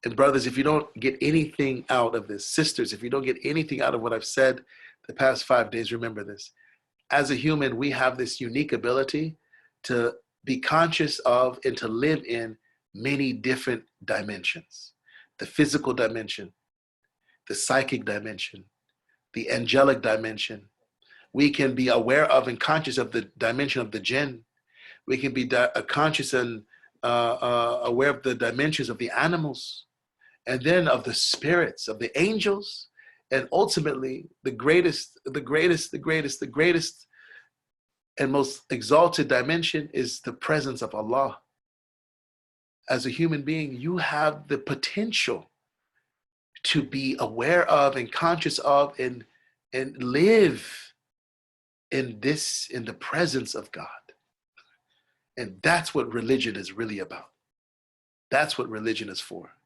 and brothers, if you don't get anything out of this, sisters, if you don't get anything out of what I've said the past 5 days, remember this. As a human, we have this unique ability to be conscious of and to live in many different dimensions. The physical dimension, the psychic dimension, the angelic dimension. We can be aware of and conscious of the dimension of the jinn. We can be conscious and aware of the dimensions of the animals, and then of the spirits, of the angels, and ultimately the greatest and most exalted dimension is the presence of Allah. As a human being, you have the potential to be aware of and conscious of and live in the presence of God. And that's what religion is really about. That's what religion is for,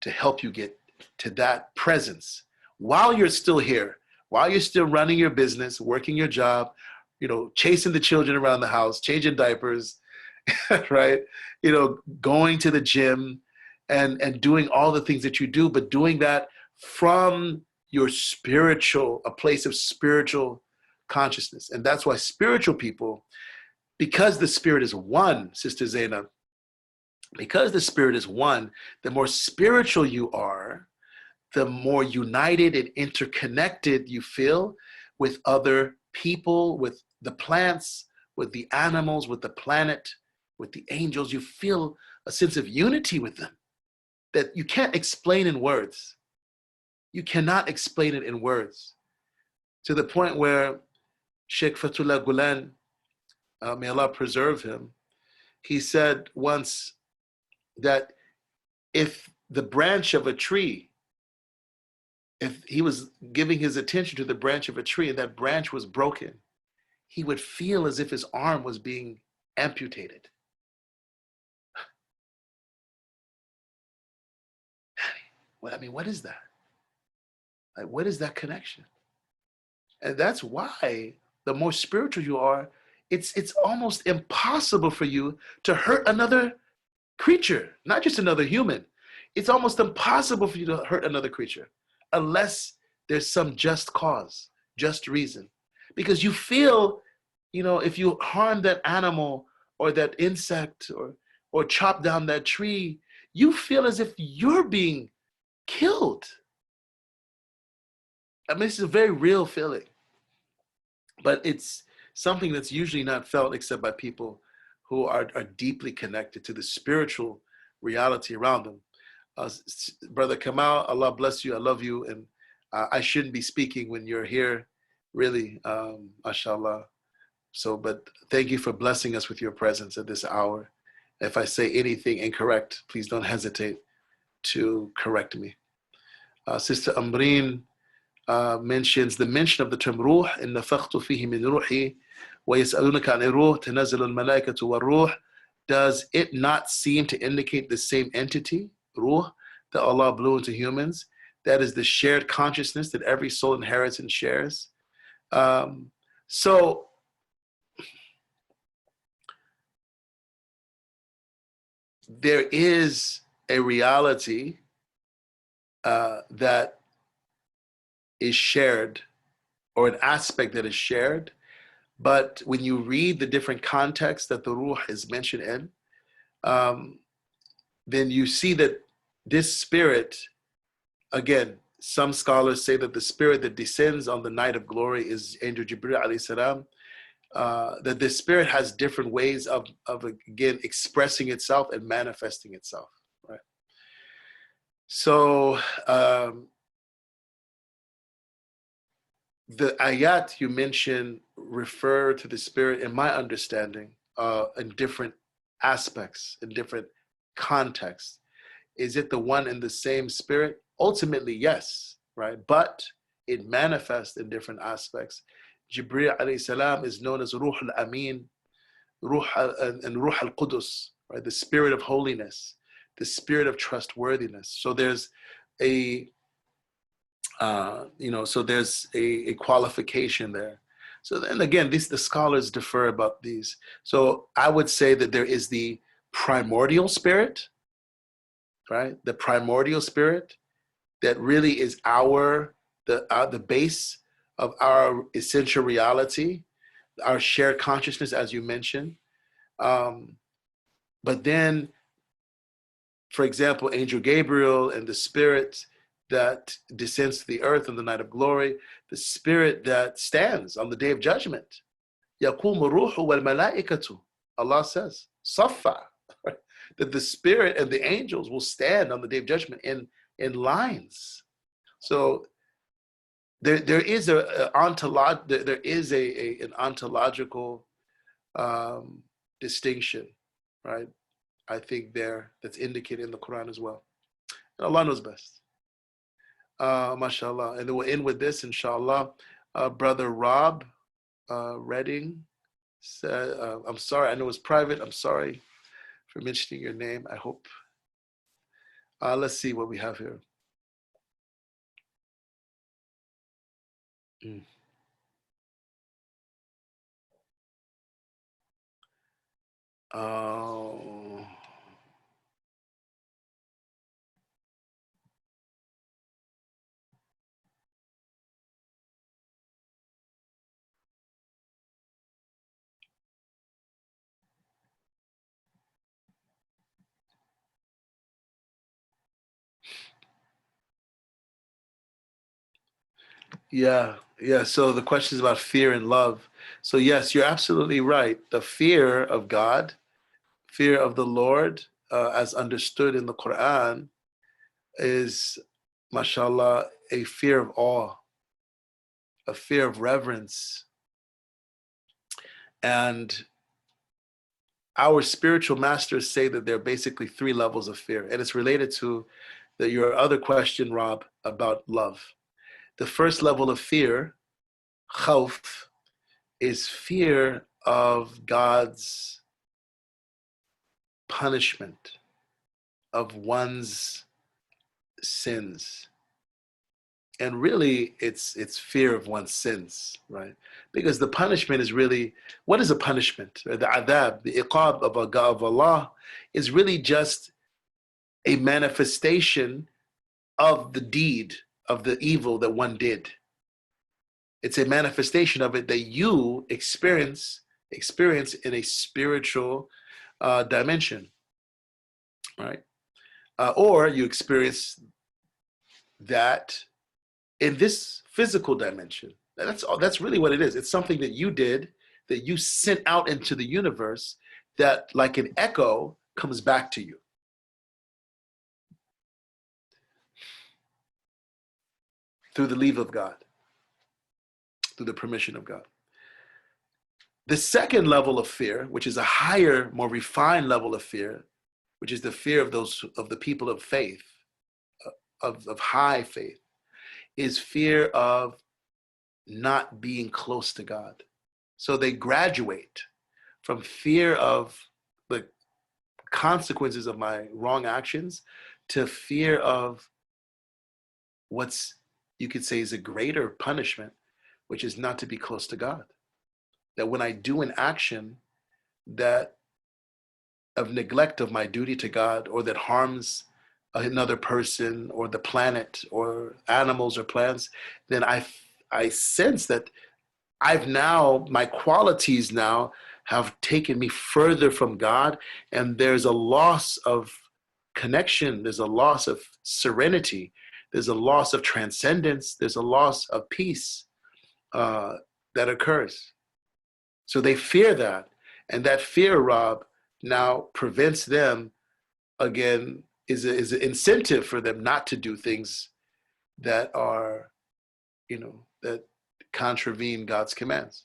to help you get to that presence while you're still here, while you're still running your business, working your job, chasing the children around the house, changing diapers, right? Going to the gym and doing all the things that you do, but doing that from your a place of spiritual consciousness. And that's why spiritual people, because the spirit is one, Sister Zainab, because the spirit is one, the more spiritual you are, the more united and interconnected you feel with other people, with the plants, with the animals, with the planet, with the angels. You feel a sense of unity with them that you can't explain in words. You cannot explain it in words. To the point where Sheikh Fatullah Gulen, may Allah preserve him, he said once that if the branch of a tree, if he was giving his attention to the branch of a tree and that branch was broken, he would feel as if his arm was being amputated. Well, I mean, what is that? Like, what is that connection? And that's why the more spiritual you are, it's almost impossible for you to hurt another creature, not just another human. It's almost impossible for you to hurt another creature unless there's some just cause, just reason. Because you feel, if you harm that animal or that insect or chop down that tree, you feel as if you're being killed. I mean, it's a very real feeling, but it's something that's usually not felt except by people who are deeply connected to the spiritual reality around them. Brother Kamal, Allah bless you. I love you. And I shouldn't be speaking when you're here, really, mashallah. So, but thank you for blessing us with your presence at this hour. If I say anything incorrect, please don't hesitate to correct me. Sister Amreen mentions the mention of the term ruh, إن نفخت فيه من روحي ويسألونك عن الروح تنزل الملائكة والروح. Does it not seem to indicate the same entity, ruh, that Allah blew into humans? That is the shared consciousness that every soul inherits and shares. So there is a reality that is shared, or an aspect that is shared. But when you read the different contexts that the ruh is mentioned in, then you see that this spirit, again, some scholars say that the spirit that descends on the night of glory is Angel Jibreel alayhi salam, that the spirit has different ways of again, expressing itself and manifesting itself, right? So the ayat you mentioned refer to the spirit, in my understanding, in different aspects, in different contexts. Is it the one and the same spirit? Ultimately, yes, right? But it manifests in different aspects. Jibreel alayhi salam is known as Ruh al-Amin, and Ruh al-Qudus, right? The spirit of holiness, the spirit of trustworthiness. So there's a so there's a qualification there. So then again, the scholars differ about these. So I would say that there is the primordial spirit, right? The primordial spirit that really is the base of our essential reality, our shared consciousness, as you mentioned. But then, for example, Angel Gabriel and the spirit that descends to the earth on the night of glory, the spirit that stands on the day of judgment. يَقُومُ الرُّوحُ وَالْمَلَائِكَةُ. Allah says, Safa, that the spirit and the angels will stand on the day of judgment in lines. So there is an ontological distinction, right? I think that's indicated in the Quran as well. And Allah knows best. MashaAllah. And then we'll end with this, inshallah. Brother Rob Redding said, I'm sorry, I know it's private. I'm sorry for mentioning your name. I hope. Let's see what we have here. Oh. Yeah. So the question is about fear and love. So yes, you're absolutely right. The fear of God, fear of the Lord, as understood in the Quran, is, mashallah, a fear of awe, a fear of reverence. And our spiritual masters say that there are basically 3 levels of fear. And it's related to your other question, Rob, about love. The first level of fear, khawf, is fear of God's punishment of one's sins. And really, it's fear of one's sins, right? Because the punishment is really, what is a punishment? The adab, the iqab of Allah is really just a manifestation of the deed, of the evil that one did. It's a manifestation of it that you experience in a spiritual dimension, right? Or you experience that in this physical dimension. That's really what it is. It's something that you did, that you sent out into the universe, that like an echo comes back to you. Through the leave of God, through the permission of God. The second level of fear, which is a higher, more refined level of fear, which is the fear of the people of faith, of high faith, is fear of not being close to God. So they graduate from fear of the consequences of my wrong actions to fear of what's, you could say, is a greater punishment, which is not to be close to God. That when I do an action that of neglect of my duty to God, or that harms another person or the planet or animals or plants, then I sense that my qualities now have taken me further from God, and there's a loss of connection, there's a loss of serenity, there's a loss of transcendence, there's a loss of peace that occurs. So they fear that, and that fear, Rob, now prevents them, again, is an incentive for them not to do things that are, that contravene God's commands.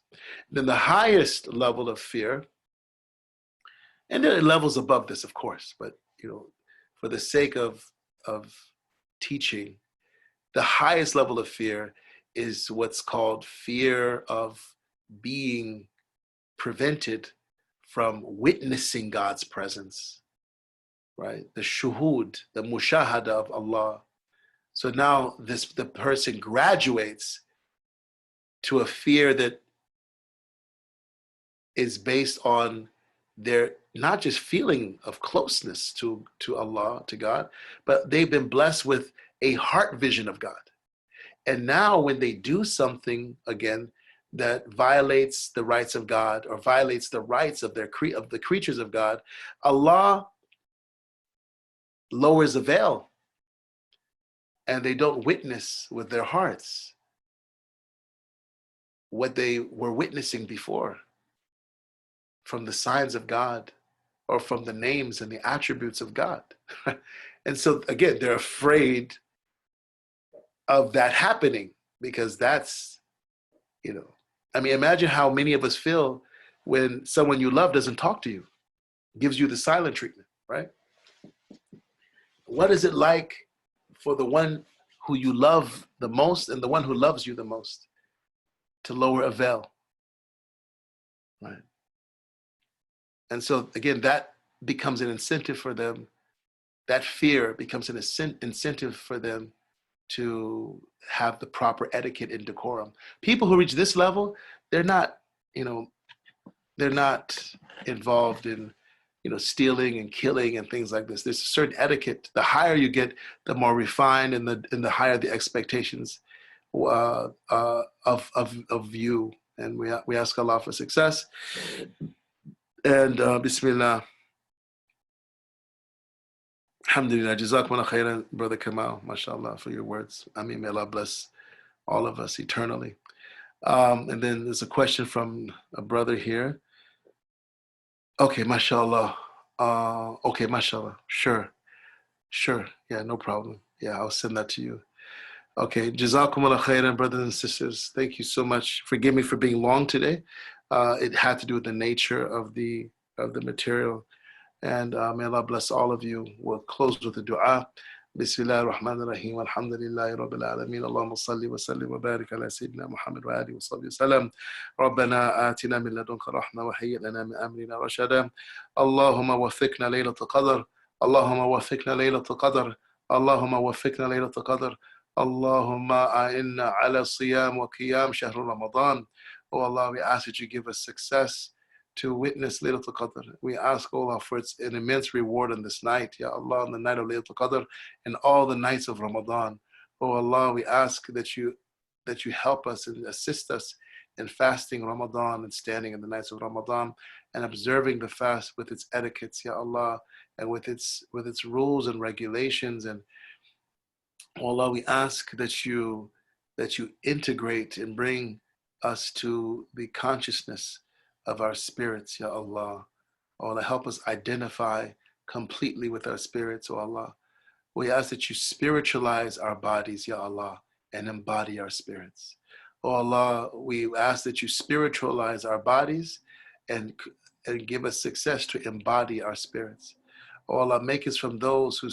Then the highest level of fear, and there are levels above this, of course, but for the sake of teaching, the highest level of fear is what's called fear of being prevented from witnessing God's presence, right? The shuhud, the mushahada of Allah. So now the person graduates to a fear that is based on their not just feeling of closeness to Allah, to God, but they've been blessed with a heart vision of God. And now when they do something, again, that violates the rights of God or violates the rights of the creatures of God, Allah lowers a veil, and they don't witness with their hearts what they were witnessing before from the signs of God or from the names and the attributes of God. And so again, they're afraid of that happening, because that's, imagine how many of us feel when someone you love doesn't talk to you, gives you the silent treatment, right? What is it like for the one who you love the most and the one who loves you the most to lower a veil, right? And so again, that becomes an incentive for them. That fear becomes an incentive for them to have the proper etiquette and decorum. People who reach this level, they're not involved in, stealing and killing and things like this. There's a certain etiquette. The higher you get, the more refined and the higher the expectations of you. And we ask Allah for success. And Bismillah. Alhamdulillah. Jazakumullah khairan, Brother Kamal, mashallah, for your words. May Allah bless all of us eternally. And then there's a question from a brother here. Okay, mashallah. Okay, mashallah. Sure. Yeah, no problem. Yeah, I'll send that to you. Okay, Jazakumullah khairan, brothers and sisters. Thank you so much. Forgive me for being long today. It had to do with the nature of the material. And may Allah bless all of you. We'll close with a dua. بسم الله الرحمن الرحيم والحمد لله رب العالمين اللهم صل وسلم وبارك على سيدنا محمد وآله وصحبه وسلم ربنا آتنا من لدنك رحمة وهيئ لنا من أمرنا رشدا اللهم وفقنا ليلة القدر اللهم وفقنا ليلة القدر اللهم وفقنا ليلة القدر اللهم أعنا على الصيام وقيام شهر رمضان. Oh Allah, we ask that you give us success to witness Laylatul Qadr. We ask, Allah, for its an immense reward in this night, Ya Allah, on the night of Laylatul Qadr and all the nights of Ramadan. Oh Allah, we ask that you help us and assist us in fasting Ramadan and standing in the nights of Ramadan and observing the fast with its etiquettes, Ya Allah, and with its rules and regulations. And oh Allah, we ask that you integrate and bring us to the consciousness of our spirits, Ya Allah. Oh Allah, help us identify completely with our spirits, oh Allah. We ask that you spiritualize our bodies, Ya Allah, and embody our spirits. Oh Allah, we ask that you spiritualize our bodies and give us success to embody our spirits. Oh Allah, make us from those who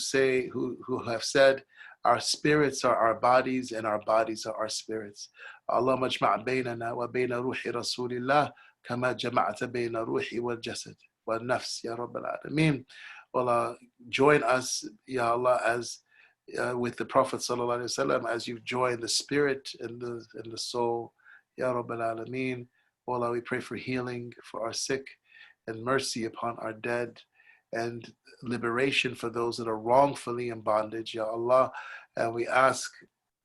have said, our spirits are our bodies and our bodies are our spirits. Allah majma' baynana wa bayna ruhi rasulillah kama jama'ta bayna ruhi wal jasad wal nafs ya rabbal alameen. Allah, join us, Ya Allah, as with the Prophet sallallahu alaihi wasallam, as you've joined the spirit and the soul, Ya Rabbal Alameen. Allah, we pray for healing for our sick and mercy upon our dead and liberation for those that are wrongfully in bondage, Ya Allah. And we ask,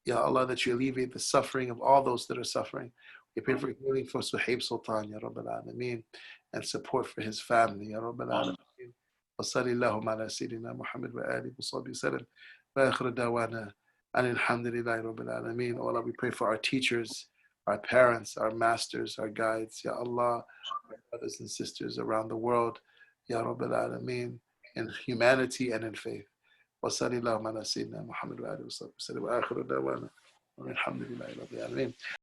Ya Allah, that you alleviate the suffering of all those that are suffering. We pray for healing for Suhaib Sultan, Ya Rabbal Alameen, and support for his family, Ya Rabbal Alameen. وصلى اللهم على سيدنا محمد وآله وصحبه وسلم وآخر دعوانا أن الحمد لله رب العالمين. Allah, we pray for our teachers, our parents, our masters, our guides, Ya Allah, our brothers and sisters around the world, Ya Rabbil Alameen, in humanity and in faith. وصلى اللهم على سيدنا محمد وآله وصحبه وسلم وآخر دعوانا الحمد لله رب العالمين.